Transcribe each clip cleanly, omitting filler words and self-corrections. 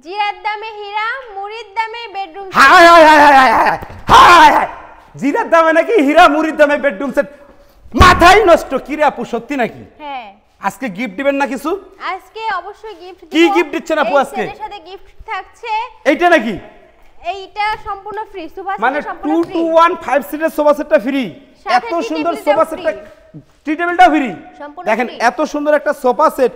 জিরার দামে হীরা, মুড়ির দামে বেডরুম সেট। হায় হায় হায় হায় হায় হায় হায়, জিরার দামে নাকি হীরা, মুড়ির দামে বেডরুম সেট? মাথায় নষ্ট কি রে আপু, সত্যি নাকি? হ্যাঁ, আজকে গিফট দিবেন না কিছু? আজকে অবশ্যই গিফট দিব। কি gift দিচ্ছেন আপু আজকে? এর সাথে গিফট থাকছে, এইটা নাকি? এইটা সম্পূর্ণ ফ্রি, সোফা মানে সেট সম্পূর্ণ 2 ফ্রি। to 1 5 সিটের সোফা সেটটা ফ্রি। সাথে এত tea সুন্দর table সোফা টাও সেটটা, free। টি টেবিলটা ফ্রি। সম্পূর্ণ দেখেন free। এত সুন্দর একটা সোফা সেট,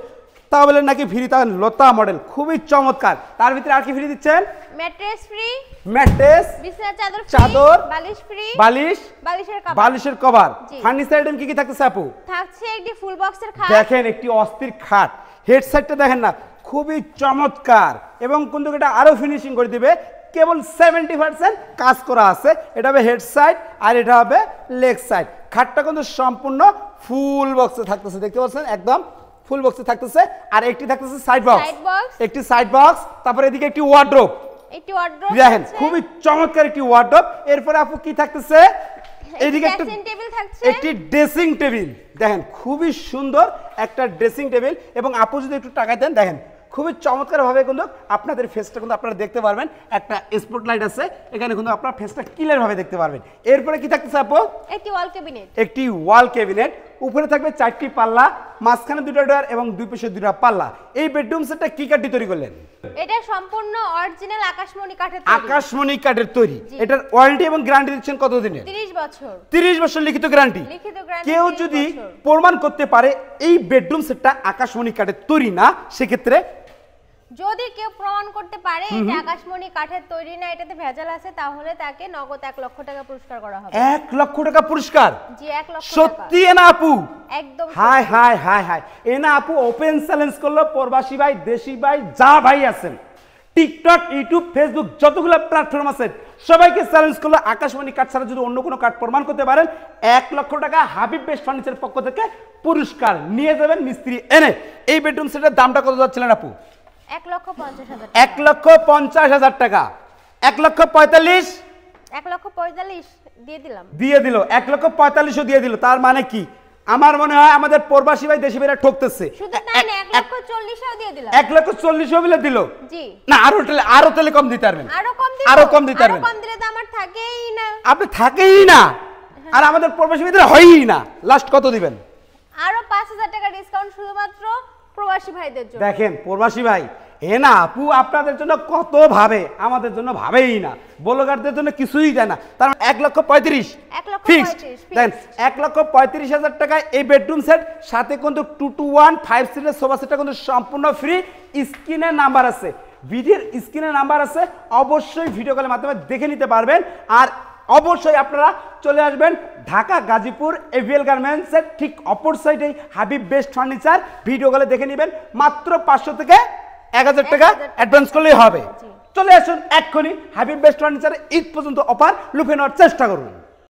তা বলেন নাকি ফ্রি? তাহলে লতা মডেল খুবই চমৎকার। তার ভিতরে আর কি ফ্রি দিচ্ছেন? ম্যাট্রেস ফ্রি, ম্যাট্রেস, বিছানার চাদর ফ্রি, চাদর, বালিশ ফ্রি, বালিশ, বালিশের কভার, বালিশের কভার। জি। ফার্নিচার আইটেম কি কি থাকতেছে আপু? থাকছে একটি ফুল বক্সের খাট। দেখেন একটি অস্থির খাট, হেড সাইডটা দেখেন না, খুবই চমৎকার। এবং কিন্তু এটা আরো ফিনিশিং করে দিবে, কেবল 70% কাজ করা আছে। এটা হবে হেড সাইড আর এটা হবে লেগ সাইড। খাটটা কিন্তু সম্পূর্ণ ফুল বক্সে থাকতেছে, দেখতে পাচ্ছেন একদম ফুল বক্সে থাকতেছে। আর একটি থাকতেছে সাইড বক্স, সাইড বক্স, একটি সাইড বক্স, তারপরে এদিকে একটি ওয়ার্ড্রোব। একটি ওয়ার্ড্রোব দেখেন আছে, খুবই চমৎকার একটি ওয়ার্ড্রোব। এরপরে আপু কি থাকতেছে? এইদিকে একটা ড্রেসিং টেবিল থাকছে, একটি ড্রেসিং টেবিল। দেখেন খুবই সুন্দর একটা ড্রেসিং টেবিল। এবং আপু যদি একটু টাকা দেন, দেখেন খুবই চমৎকার ভাবে কিন্তু আপনাদের ফেসটা কিন্তু আপনারা দেখতে পারবেন। একটা স্পটলাইট আছে এখানে, কিন্তু আপনার ফেসটা ক্লিয়ার ভাবে দেখতে পারবেন। এরপরে কি থাকতেছে আপু? একটি ওয়াল ক্যাবিনেট, একটি ওয়াল ক্যাবিনেট। উপরে থাকবে 4টি পাল্লা, মাঝখানে 2টা ডয়ার এবং দুই পাশে 2টা পাল্লা। এই বেডরুম সেটটা কি কাঠ দিয়ে তৈরি করলেন? এটা সম্পূর্ণ অরিজিনাল আকাশমণি কাঠের তৈরি। আকাশমণি কাঠের তৈরি। জি। এটার ওয়ারেন্টি এবং গ্যারান্টি দিচ্ছেন কত দিনের? 30 বছর। 30 বছর লিখিত গ্যারান্টি। লিখিত গ্যারান্টি কেউ 30 যদি বছর। প্রমাণ করতে পারে এই বেডরুম সেটটা আকাশমণি কাঠের তৈরি না, সেক্ষেত্রে যদি কেউ প্রমাণ করতে পারে এটা আকাশমণি কাঠের তৈরি না, এটাতে ভেজাল আছে, তাহলে তাকে নগদ 1 লক্ষ টাকা পুরস্কার করা হবে। 1 লক্ষ টাকা পুরস্কার? জি, 1 লক্ষ টাকা। সত্যি না আপু? একদম হাই হাই হাই হাই, এনা আপু ওপেন চ্যালেঞ্জ করলো প্রবাসী ভাই, দেশি ভাই, যা ভাই আছেন, টিকটক, ইউটিউব, ফেসবুক যতগুলো প্ল্যাটফর্ম আছে সবাইকে চ্যালেঞ্জ করলো। আকাশমণি কাঠ ছাড়া যদি অন্য কোনো কাঠ প্রমাণ করতে পারেন, 1 লক্ষ টাকা হাবিব বেস্ট ফার্নিচারের পক্ষ থেকে পুরস্কার নিয়ে যাবেন মিস্ত্রি এনে। এই বেডরুম সেটের দামটা কত যাচ্ছিলেন আপু? 1,50,000 1,50,000 টাকা। 1,45,000 1,45,000 দিয়ে দিলাম। দিয়ে দিল, 1,45,000 দিয়ে দিল। তার মানে কি? আমার মনে হয় আমাদের প্রবাসী ভাই দেশি ভাইরা ঠকতেছে। শুধু তাই না, 1,40,000 দিয়ে দিলাম। 1,40,000 বলে দিল। জি, না আরো তাহলে কম দিতে পারবেন। আরো কম দিলে, আরো কম দিতে পারবেন। কম দিলে তো আমার থাকেই না। আপনি থাকেই না, আর আমাদের প্রবাসী ভাইদের হয়ই না। লাস্ট কত দিবেন? আরো 5,000 টাকা ডিসকাউন্ট শুধুমাত্র প্রবাসী ভাইদের জন্য। দেখেন প্রবাসী ভাই, না আপু আপনাদের জন্য কত ভাবে, আমাদের জন্য ভাবেই না, ব্লগারদের জন্য কিছুই দেয় না। তার 1,35,000 ফিক্সড। 1,35,000 দেন 1,35,000 টাকায় এই বেডরুম সেট, সাথে কিন্তু 2 to 1 5 সিটের সোফা সেটটা কিন্তু সম্পূর্ণ ফ্রি। স্ক্রিনে নাম্বার আছে, ভিডিওর স্ক্রিনে নাম্বার আছে, অবশ্যই ভিডিও কলের মাধ্যমে দেখে নিতে পারবেন। আর অবশ্যই আপনারা চলে আসবেন ঢাকা গাজীপুর এভিএল গার্মেন্টসের ঠিক অপর সাইডে হাবিব বেস্ট ফার্নিচার। ভিডিও কলে দেখে নেবেন, মাত্র 500 থেকে 1,000 টাকা অ্যাডভান্স করলেই হবে। চলে আসুন এক্ষুনি হাবিব বেস্ট ফার্নিচারে ঈদ পর্যন্ত অফার লুফে নেওয়ার চেষ্টা করুন।